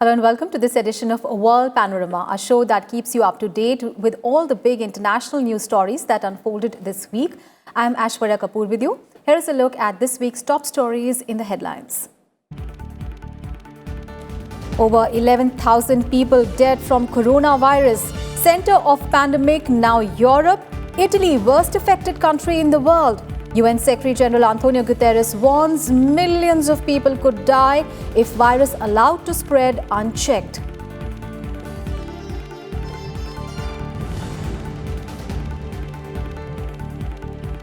Hello and welcome to this edition of World Panorama, a show that keeps you up to date with all the big international news stories that unfolded this week. I'm Aishwarya Kapoor with you. Here's a look at this week's top stories in the headlines. Over 11,000 people dead from coronavirus. Center of pandemic now Europe. Italy, worst affected country in the world. UN Secretary General Antonio Guterres warns millions of people could die if virus allowed to spread unchecked.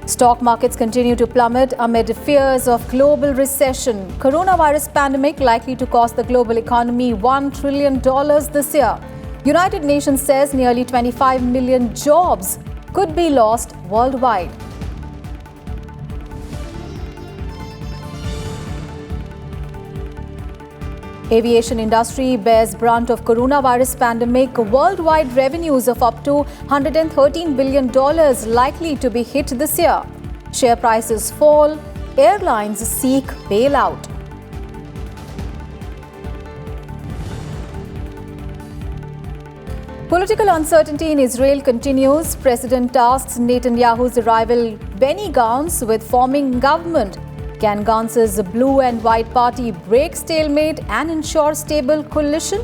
Stock markets continue to plummet amid fears of global recession. Coronavirus pandemic likely to cost the global economy $1 trillion this year. United Nations says nearly 25 million jobs could be lost worldwide. Aviation industry bears brunt of coronavirus pandemic. Worldwide revenues of up to $113 billion likely to be hit this year. Share prices fall. Airlines seek bailout. Political uncertainty in Israel continues. President tasks Netanyahu's rival Benny Gantz with forming government. Can Gantz's blue and white party break stalemate and ensure stable coalition?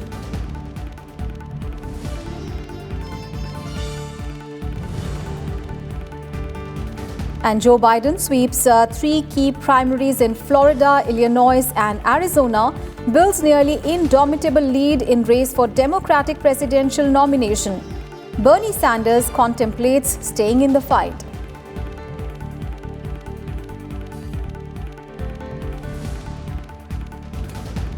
And Joe Biden sweeps three key primaries in Florida, Illinois and Arizona, builds nearly indomitable lead in race for Democratic presidential nomination. Bernie Sanders contemplates staying in the fight.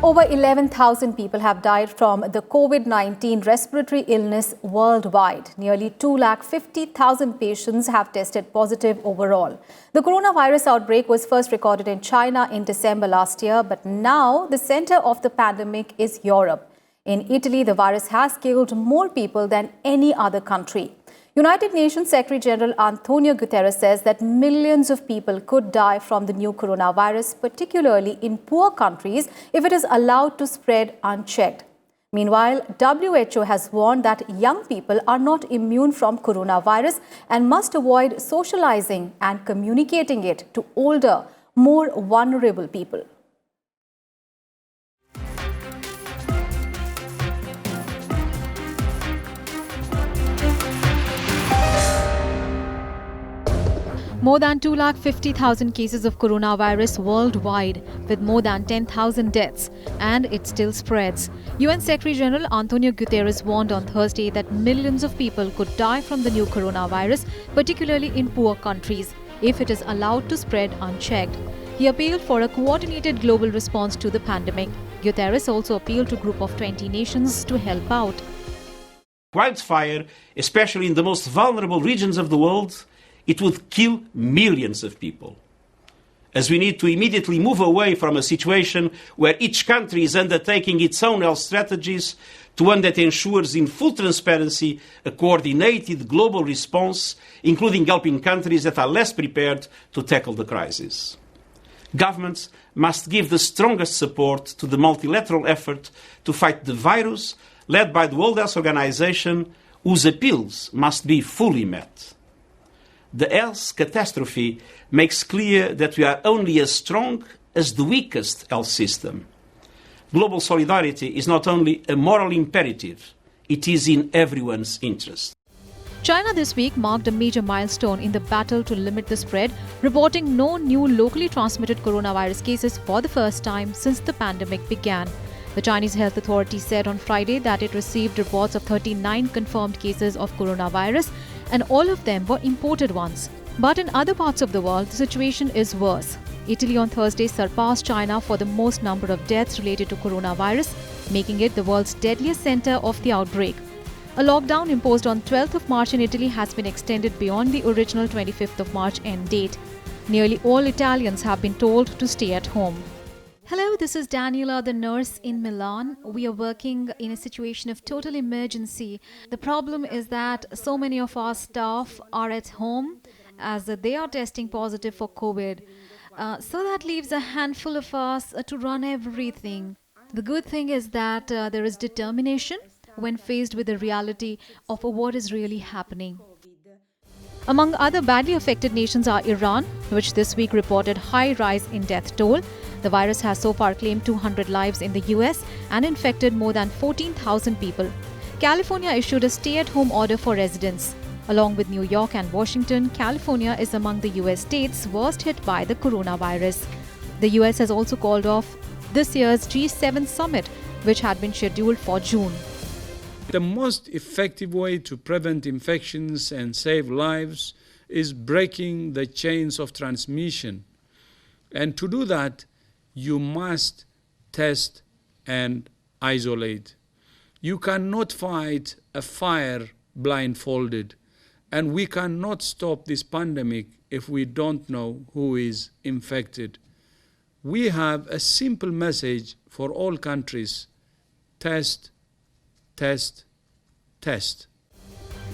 Over 11,000 people have died from the COVID-19 respiratory illness worldwide. Nearly 250,000 patients have tested positive overall. The coronavirus outbreak was first recorded in China in December last year, but now the center of the pandemic is Europe. In Italy, the virus has killed more people than any other country. United Nations Secretary General Antonio Guterres says that millions of people could die from the new coronavirus, particularly in poor countries, if it is allowed to spread unchecked. Meanwhile, WHO has warned that young people are not immune from coronavirus and must avoid socializing and communicating it to older, more vulnerable people. More than 250,000 cases of coronavirus worldwide, with more than 10,000 deaths, and it still spreads. UN Secretary General Antonio Guterres warned on Thursday that millions of people could die from the new coronavirus, particularly in poor countries, if it is allowed to spread unchecked. He appealed for a coordinated global response to the pandemic. Guterres also appealed to a group of 20 nations to help out. Wildfire, especially in the most vulnerable regions of the world, it would kill millions of people. As we need to immediately move away from a situation where each country is undertaking its own health strategies to one that ensures in full transparency a coordinated global response, including helping countries that are less prepared to tackle the crisis. Governments must give the strongest support to the multilateral effort to fight the virus, led by the World Health Organization, whose appeals must be fully met. The health catastrophe makes clear that we are only as strong as the weakest health system. Global solidarity is not only a moral imperative, it is in everyone's interest. China this week marked a major milestone in the battle to limit the spread, reporting no new locally transmitted coronavirus cases for the first time since the pandemic began. The Chinese health authority said on Friday that it received reports of 39 confirmed cases of coronavirus, and all of them were imported ones. But in other parts of the world, the situation is worse. Italy on Thursday surpassed China for the most number of deaths related to coronavirus, making it the world's deadliest center of the outbreak. A lockdown imposed on 12th of March in Italy has been extended beyond the original 25th of March end date. Nearly all Italians have been told to stay at home. Hello, this is Daniela, the nurse in Milan. We are working in a situation of total emergency. The problem is that so many of our staff are at home as they are testing positive for COVID. So that leaves a handful of us to run everything. The good thing is that there is determination when faced with the reality of what is really happening. Among other badly affected nations are Iran, which this week reported high rise in death toll. The virus has so far claimed 200 lives in the US and infected more than 14,000 people. California issued a stay-at-home order for residents. Along with New York and Washington, California is among the US states worst hit by the coronavirus. The US has also called off this year's G7 summit, which had been scheduled for June. The most effective way to prevent infections and save lives is breaking the chains of transmission. And to do that, you must test and isolate. You cannot fight a fire blindfolded, and we cannot stop this pandemic if we don't know who is infected. We have a simple message for all countries: test, test, test.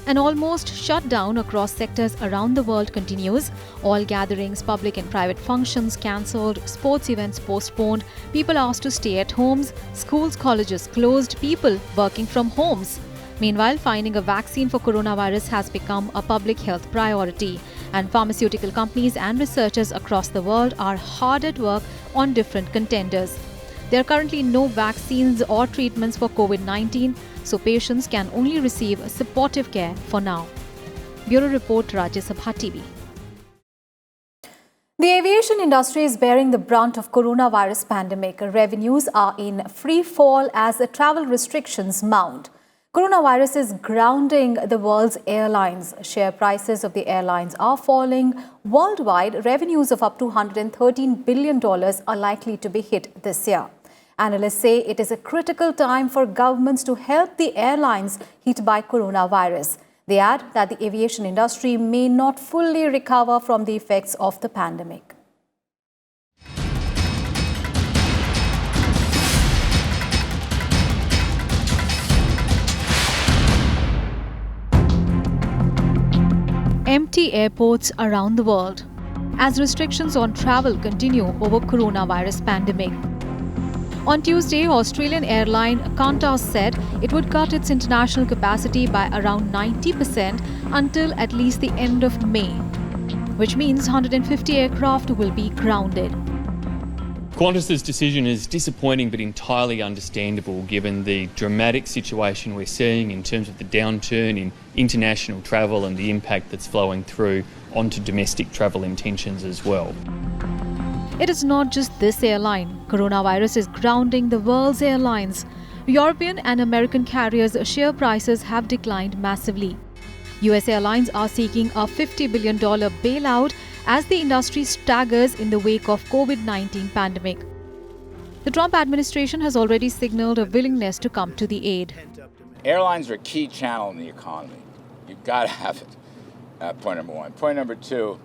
An almost shutdown across sectors around the world continues. All gatherings, public and private functions cancelled, sports events postponed, people asked to stay at homes, schools, colleges closed, people working from homes. Meanwhile, finding a vaccine for coronavirus has become a public health priority, and pharmaceutical companies and researchers across the world are hard at work on different contenders. There are currently no vaccines or treatments for COVID-19, so patients can only receive supportive care for now. Bureau Report, Rajya Sabha TV. The aviation industry is bearing the brunt of coronavirus pandemic. Revenues are in free fall as the travel restrictions mount. Coronavirus is grounding the world's airlines. Share prices of the airlines are falling. Worldwide, revenues of up to $113 billion are likely to be hit this year. Analysts say it is a critical time for governments to help the airlines hit by coronavirus. They add that the aviation industry may not fully recover from the effects of the pandemic. Empty airports around the world as restrictions on travel continue over coronavirus pandemic. On Tuesday, Australian airline Qantas said it would cut its international capacity by around 90% until at least the end of May, which means 150 aircraft will be grounded. Qantas's decision is disappointing but entirely understandable given the dramatic situation we're seeing in terms of the downturn in international travel and the impact that's flowing through onto domestic travel intentions as well. It is not just this airline. Coronavirus is grounding the world's airlines. European and American carriers' share prices have declined massively. US airlines are seeking a $50 billion bailout as the industry staggers in the wake of COVID-19 pandemic. The Trump administration has already signaled a willingness to come to the aid. Airlines are a key channel in the economy. You've got to have it, point number one. Point number two,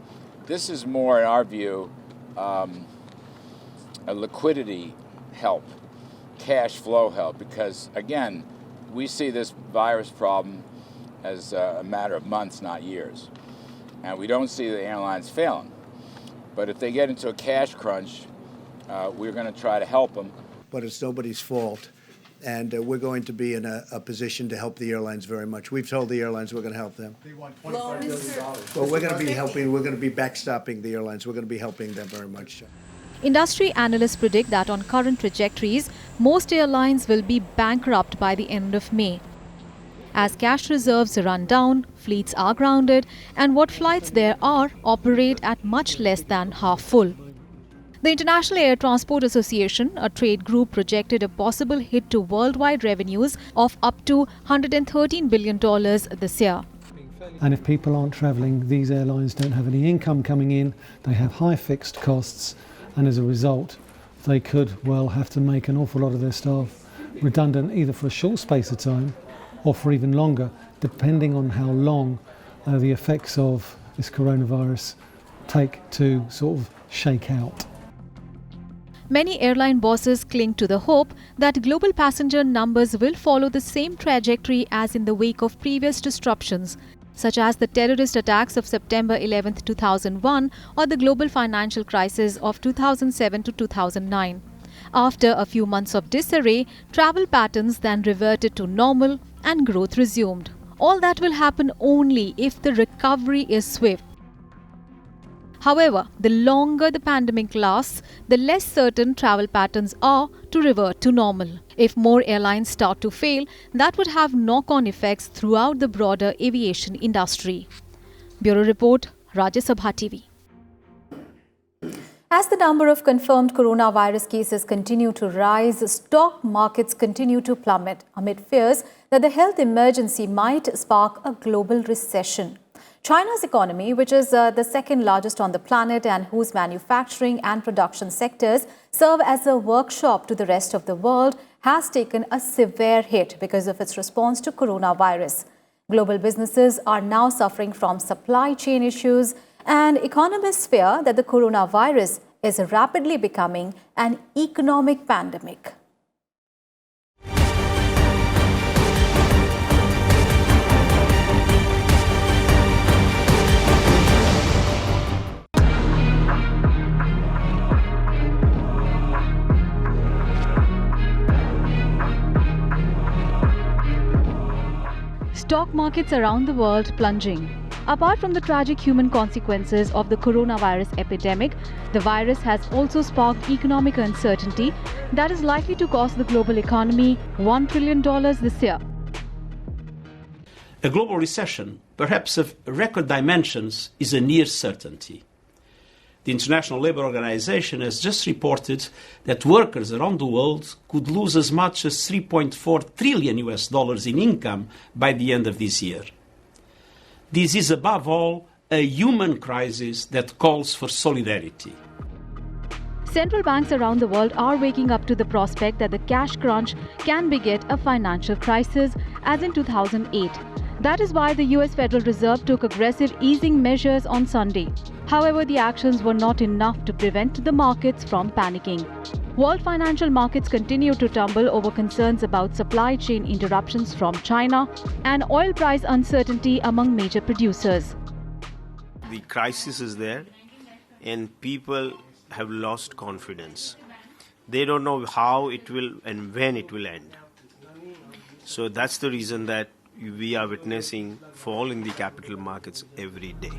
this is more, in our view, a liquidity help, cash flow help, because, again, we see this virus problem as a matter of months, not years. And we don't see the airlines failing. But if they get into a cash crunch, we're going to try to help them. But it's nobody's fault. And we're going to be in a position to help the airlines very much. We've told the airlines we're going to help them. They want $25 billion. Well, we're going to be helping. We're going to be backstopping the airlines. We're going to be helping them very much. Industry analysts predict that on current trajectories, most airlines will be bankrupt by the end of May. As cash reserves run down, fleets are grounded, and what flights there are operate at much less than half full. The International Air Transport Association, a trade group, projected a possible hit to worldwide revenues of up to $113 billion this year. And if people aren't travelling, these airlines don't have any income coming in, they have high fixed costs, and as a result, they could well have to make an awful lot of their staff redundant either for a short space of time or for even longer, depending on how long the effects of this coronavirus take to sort of shake out. Many airline bosses cling to the hope that global passenger numbers will follow the same trajectory as in the wake of previous disruptions, such as the terrorist attacks of September 11, 2001 or the global financial crisis of 2007 to 2009. After a few months of disarray, travel patterns then reverted to normal and growth resumed. All that will happen only if the recovery is swift. However, the longer the pandemic lasts, the less certain travel patterns are to revert to normal. If more airlines start to fail, that would have knock-on effects throughout the broader aviation industry. Bureau Report, Rajya Sabha TV. As the number of confirmed coronavirus cases continue to rise, stock markets continue to plummet amid fears that the health emergency might spark a global recession. China's economy, which is the second largest on the planet and whose manufacturing and production sectors serve as a workshop to the rest of the world, has taken a severe hit because of its response to coronavirus. Global businesses are now suffering from supply chain issues, and economists fear that the coronavirus is rapidly becoming an economic pandemic. Stock markets around the world plunging. Apart from the tragic human consequences of the coronavirus epidemic, the virus has also sparked economic uncertainty that is likely to cost the global economy $1 trillion this year. A global recession, perhaps of record dimensions, is a near certainty. The International Labour Organization has just reported that workers around the world could lose as much as $3.4 trillion in income by the end of this year. This is above all a human crisis that calls for solidarity. Central banks around the world are waking up to the prospect that the cash crunch can beget a financial crisis, as in 2008. That is why the US Federal Reserve took aggressive easing measures on Sunday. However, the actions were not enough to prevent the markets from panicking. World financial markets continue to tumble over concerns about supply chain interruptions from China and oil price uncertainty among major producers. The crisis is there and people have lost confidence. They don't know how it will and when it will end. So that's the reason that we are witnessing fall in the capital markets every day.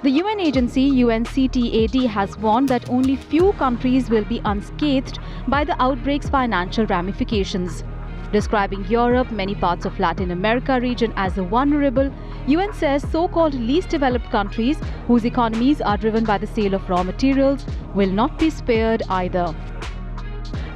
The UN agency UNCTAD has warned that only few countries will be unscathed by the outbreak's financial ramifications. Describing Europe, many parts of Latin America region as vulnerable, UN says so-called least developed countries, whose economies are driven by the sale of raw materials, will not be spared either.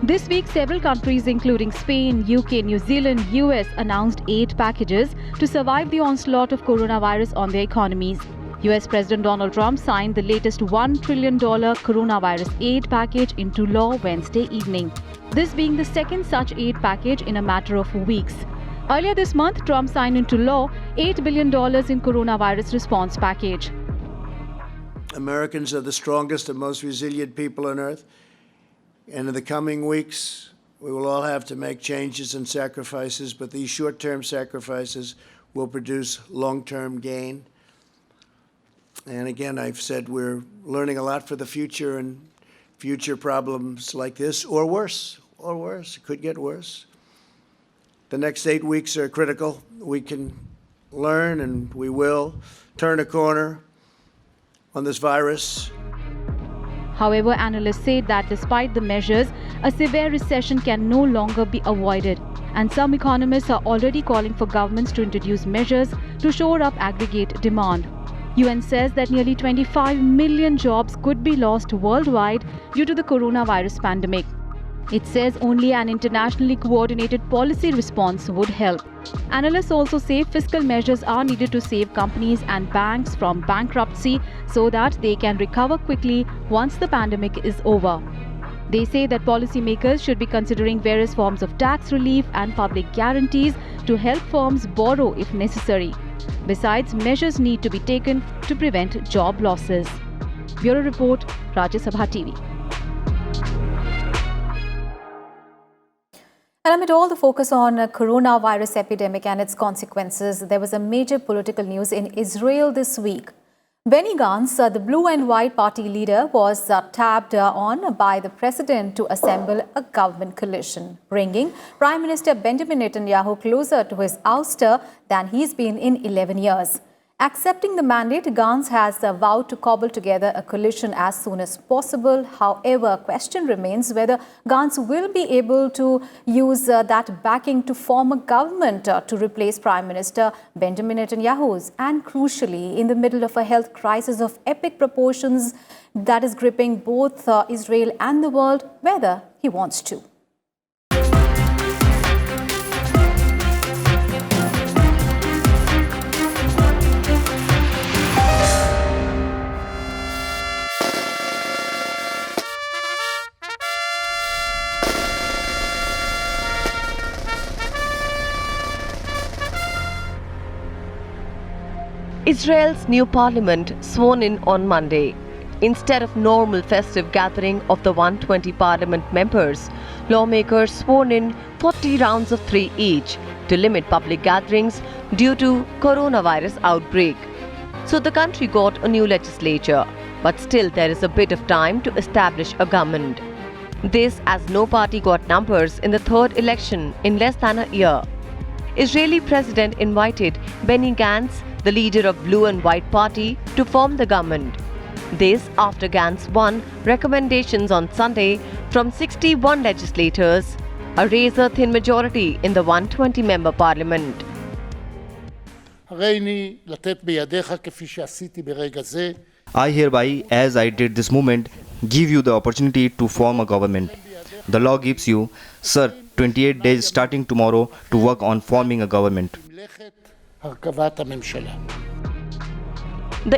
This week, several countries including Spain, UK, New Zealand, US announced aid packages to survive the onslaught of coronavirus on their economies. US President Donald Trump signed the latest $1 trillion coronavirus aid package into law Wednesday evening, this being the second such aid package in a matter of weeks. Earlier this month, Trump signed into law $8 billion in coronavirus response package. Americans are the strongest and most resilient people on earth. And in the coming weeks, we will all have to make changes and sacrifices, but these short-term sacrifices will produce long-term gain. And again, I've said we're learning a lot for the future, and future problems like this, or worse, it could get worse. The next 8 weeks are critical. We can learn, and we will, turn a corner on this virus. However, analysts say that despite the measures, a severe recession can no longer be avoided. And some economists are already calling for governments to introduce measures to shore up aggregate demand. UN says that nearly 25 million jobs could be lost worldwide due to the coronavirus pandemic. It says only an internationally coordinated policy response would help. Analysts also say fiscal measures are needed to save companies and banks from bankruptcy so that they can recover quickly once the pandemic is over. They say that policymakers should be considering various forms of tax relief and public guarantees to help firms borrow if necessary. Besides, measures need to be taken to prevent job losses. Bureau Report, Rajya Sabha TV. And amid all the focus on coronavirus epidemic and its consequences, there was a major political news in Israel this week. Benny Gantz, the Blue and White Party leader, was tapped on by the president to assemble a government coalition, bringing Prime Minister Benjamin Netanyahu closer to his ouster than he's been in 11 years. Accepting the mandate, Gantz has vowed to cobble together a coalition as soon as possible. However, question remains whether Gantz will be able to use that backing to form a government to replace Prime Minister Benjamin Netanyahu's. And crucially, in the middle of a health crisis of epic proportions that is gripping both Israel and the world, whether he wants to. Israel's new parliament sworn in on Monday. Instead of normal festive gathering of the 120 parliament members, lawmakers sworn in 40 rounds of 3 each to limit public gatherings due to coronavirus outbreak. So the country got a new legislature, but still there is a bit of time to establish a government. This as no party got numbers in the third election in less than a year. Israeli president invited Benny Gantz, the leader of Blue and White Party, to form the government. This after Gantz won recommendations on Sunday from 61 legislators, a razor-thin majority in the 120-member parliament. I hereby, as I did this moment, give you the opportunity to form a government. The law gives you, sir, 28 days starting tomorrow to work on forming a government. The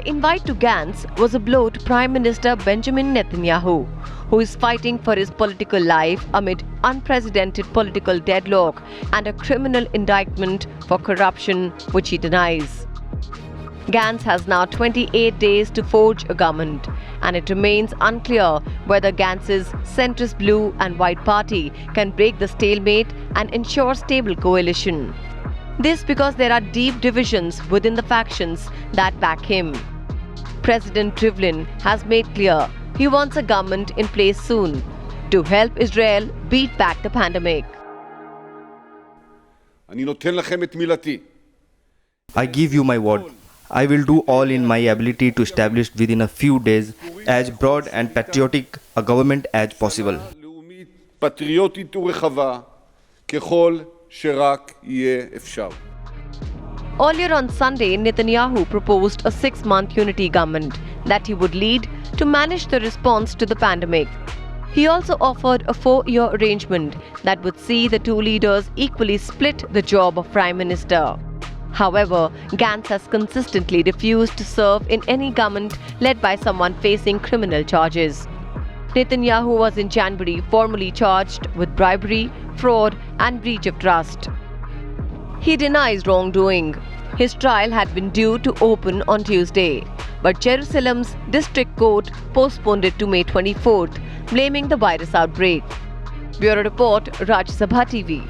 invite to Gantz was a blow to Prime Minister Benjamin Netanyahu, who is fighting for his political life amid unprecedented political deadlock and a criminal indictment for corruption, which he denies. Gantz has now 28 days to forge a government, and it remains unclear whether Gantz's centrist Blue and White Party can break the stalemate and ensure stable coalition. This because there are deep divisions within the factions that back him. President Rivlin has made clear he wants a government in place soon to help Israel beat back the pandemic. I give you my word. I will do all in my ability to establish within a few days as broad and patriotic a government as possible. Earlier on Sunday, Netanyahu proposed a 6-month unity government that he would lead to manage the response to the pandemic. He also offered a 4-year arrangement that would see the two leaders equally split the job of Prime Minister. However, Gantz has consistently refused to serve in any government led by someone facing criminal charges. Netanyahu was in January formally charged with bribery, fraud and breach of trust. He denies wrongdoing. His trial had been due to open on Tuesday, but Jerusalem's district court postponed it to May 24th, blaming the virus outbreak. Bureau Report, Rajya Sabha TV.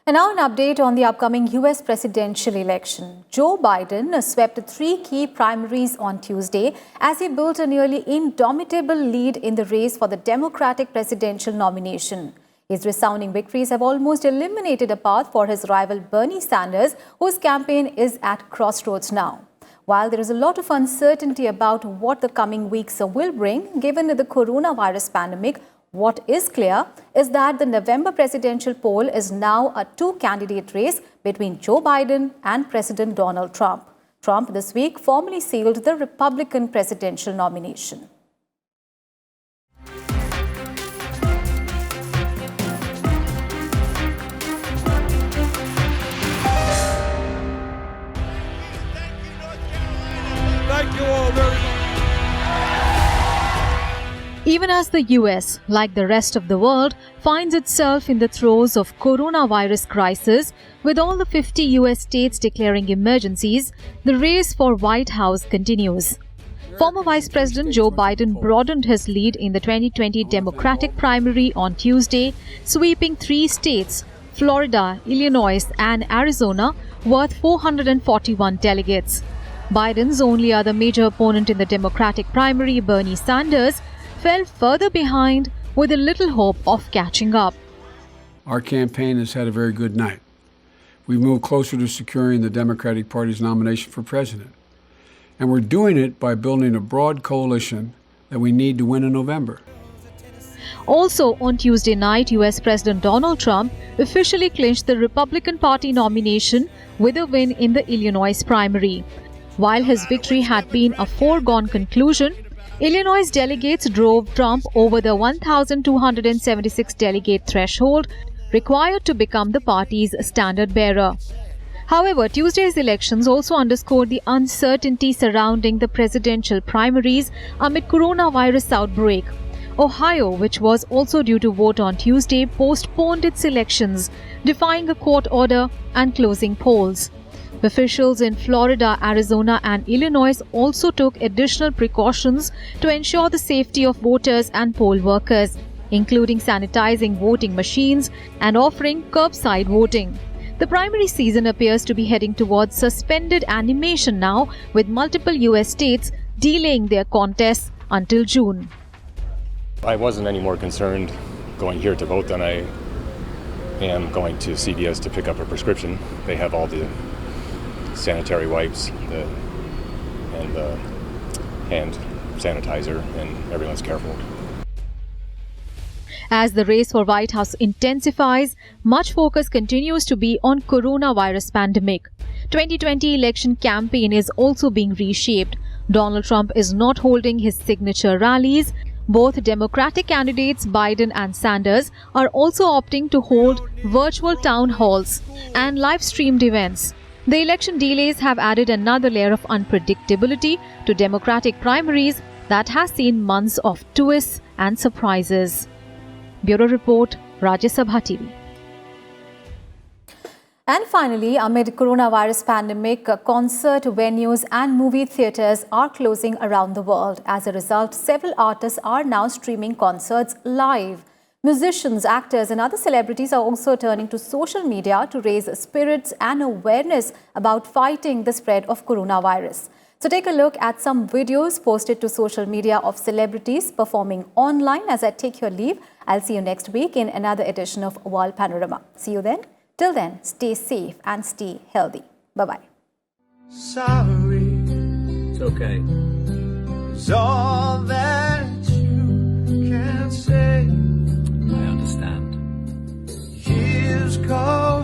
And now an update on the upcoming US presidential election. Joe Biden swept 3 key primaries on Tuesday as he built a nearly indomitable lead in the race for the Democratic presidential nomination. His resounding victories have almost eliminated a path for his rival Bernie Sanders, whose campaign is at crossroads now. While there is a lot of uncertainty about what the coming weeks will bring, given the coronavirus pandemic, what is clear is that the November presidential poll is now a 2-candidate race between Joe Biden and President Donald Trump. Trump this week formally sealed the Republican presidential nomination. Thank you all very much. Even as the US, like the rest of the world, finds itself in the throes of coronavirus crisis, with all the 50 US states declaring emergencies, the race for White House continues. Former Vice President Joe Biden broadened his lead in the 2020 Democratic primary on Tuesday, sweeping 3 states, Florida, Illinois, and Arizona, worth 441 delegates. Biden's only other major opponent in the Democratic primary, Bernie Sanders, fell further behind with a little hope of catching up. Our campaign has had a very good night. We've moved closer to securing the Democratic Party's nomination for president. And we're doing it by building a broad coalition that we need to win in November. Also on Tuesday night, US President Donald Trump officially clinched the Republican Party nomination with a win in the Illinois primary. While his victory had been a foregone conclusion, Illinois delegates drove Trump over the 1,276 delegate threshold required to become the party's standard bearer. However, Tuesday's elections also underscored the uncertainty surrounding the presidential primaries amid coronavirus outbreak. Ohio, which was also due to vote on Tuesday, postponed its elections, defying a court order and closing polls. Officials in Florida, Arizona, and Illinois also took additional precautions to ensure the safety of voters and poll workers, including sanitizing voting machines and offering curbside voting. The primary season appears to be heading towards suspended animation now, with multiple US states delaying their contests until June. I wasn't any more concerned going here to vote than I am going to CVS to pick up a prescription. They have all the sanitary wipes and the hand sanitizer, and everyone's careful. As the race for White House intensifies, much focus continues to be on coronavirus pandemic. 2020 election campaign is also being reshaped. Donald Trump is not holding his signature rallies. Both Democratic candidates Biden and Sanders are also opting to hold virtual town halls and live-streamed events. The election delays have added another layer of unpredictability to Democratic primaries that has seen months of twists and surprises. Bureau Report, Rajya Sabha TV. And finally, amid coronavirus pandemic, concert venues and movie theatres are closing around the world. As a result, several artists are now streaming concerts live. Musicians, actors and other celebrities are also turning to social media to raise spirits and awareness about fighting the spread of coronavirus. So take a look at some videos posted to social media of celebrities performing online. As I take your leave, I'll see you next week in another edition of World Panorama. See you then. Till then, stay safe and stay healthy. Bye-bye. Sorry, it's okay. It's all that you can say. I understand. Years go